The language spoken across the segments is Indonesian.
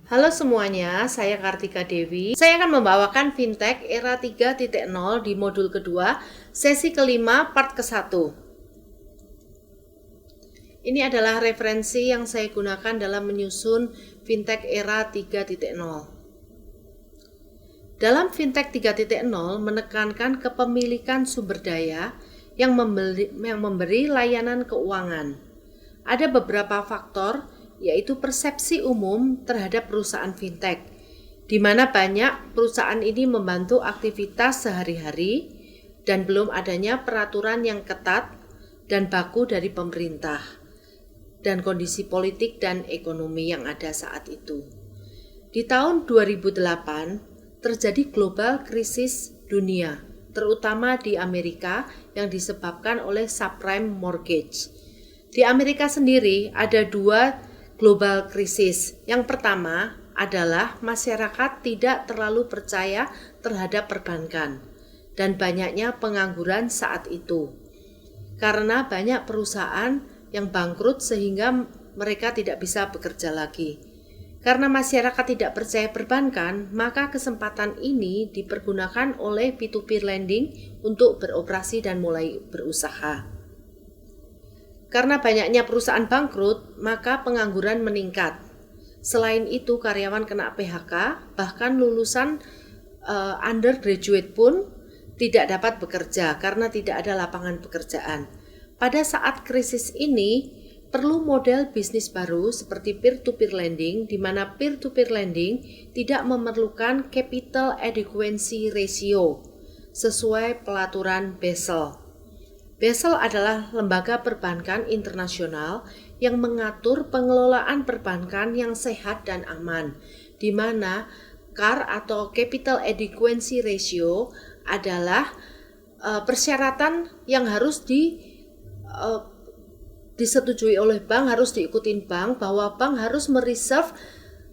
Halo semuanya, saya Kartika Dewi. Saya akan membawakan Fintech Era 3.0 di modul kedua, sesi kelima, part ke-1. Ini adalah referensi yang saya gunakan dalam menyusun Fintech Era 3.0. Dalam Fintech 3.0 menekankan kepemilikan sumber daya yang memberi layanan keuangan. Ada beberapa faktor, yaitu persepsi umum terhadap perusahaan fintech, di mana banyak perusahaan ini membantu aktivitas sehari-hari dan belum adanya peraturan yang ketat dan baku dari pemerintah, dan kondisi politik dan ekonomi yang ada saat itu. Di tahun 2008, terjadi global krisis dunia, terutama di Amerika yang disebabkan oleh subprime mortgage. Di Amerika sendiri ada dua global krisis. Yang pertama adalah masyarakat tidak terlalu percaya terhadap perbankan dan banyaknya pengangguran saat itu. Karena banyak perusahaan yang bangkrut sehingga mereka tidak bisa bekerja lagi. Karena masyarakat tidak percaya perbankan, maka kesempatan ini dipergunakan oleh P2P lending untuk beroperasi dan mulai berusaha. Karena banyaknya perusahaan bangkrut, maka pengangguran meningkat. Selain itu, karyawan kena PHK, bahkan lulusan undergraduate pun tidak dapat bekerja karena tidak ada lapangan pekerjaan. Pada saat krisis ini, perlu model bisnis baru seperti peer-to-peer lending, di mana peer-to-peer lending tidak memerlukan capital adequacy ratio sesuai pelaturan Basel. Basel adalah lembaga perbankan internasional yang mengatur pengelolaan perbankan yang sehat dan aman, di mana CAR atau Capital Adequacy Ratio adalah persyaratan yang harus disetujui oleh bank, harus diikutin bank, bahwa bank harus mereserve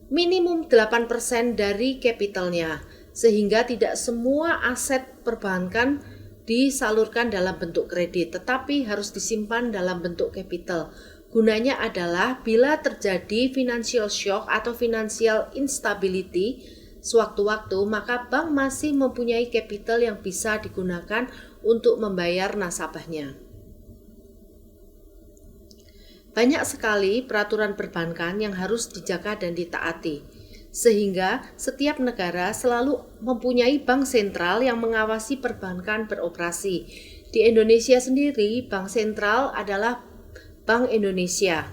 minimum 8% dari capitalnya, sehingga tidak semua aset perbankan disalurkan dalam bentuk kredit, tetapi harus disimpan dalam bentuk capital. Gunanya adalah bila terjadi financial shock atau financial instability sewaktu-waktu, maka bank masih mempunyai capital yang bisa digunakan untuk membayar nasabahnya. Banyak sekali peraturan perbankan yang harus dijaga dan ditaati, sehingga setiap negara selalu mempunyai bank sentral yang mengawasi perbankan beroperasi. Di Indonesia sendiri, bank sentral adalah Bank Indonesia.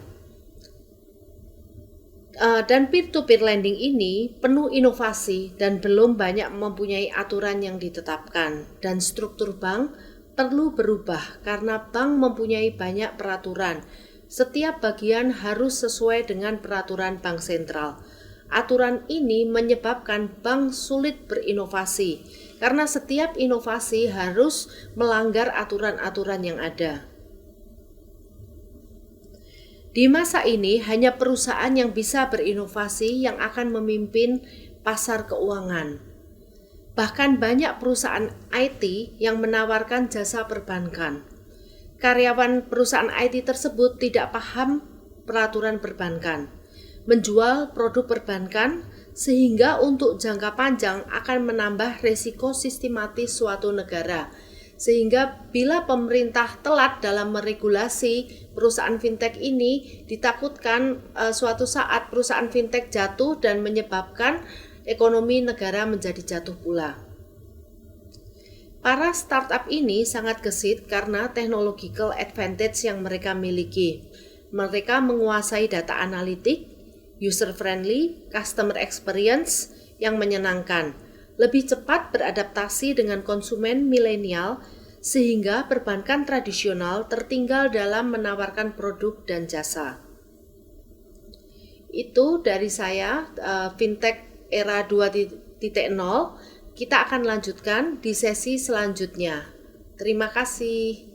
Dan peer-to-peer lending ini penuh inovasi dan belum banyak mempunyai aturan yang ditetapkan, dan struktur bank perlu berubah karena bank mempunyai banyak peraturan. Setiap bagian harus sesuai dengan peraturan bank sentral. Aturan ini menyebabkan bank sulit berinovasi karena setiap inovasi harus melanggar aturan-aturan yang ada. Di masa ini hanya perusahaan yang bisa berinovasi yang akan memimpin pasar keuangan. Bahkan banyak perusahaan IT yang menawarkan jasa perbankan. Karyawan perusahaan IT tersebut tidak paham peraturan perbankan, menjual produk perbankan, sehingga untuk jangka panjang akan menambah risiko sistematis suatu negara. Sehingga bila pemerintah telat dalam meregulasi perusahaan fintech ini, ditakutkan suatu saat perusahaan fintech jatuh dan menyebabkan ekonomi negara menjadi jatuh pula. Para startup ini sangat gesit karena technological advantage yang mereka miliki. Mereka menguasai data analitik, user-friendly, customer experience yang menyenangkan, lebih cepat beradaptasi dengan konsumen milenial, sehingga perbankan tradisional tertinggal dalam menawarkan produk dan jasa. Itu dari saya, Fintech Era 2.0. Kita akan lanjutkan di sesi selanjutnya. Terima kasih.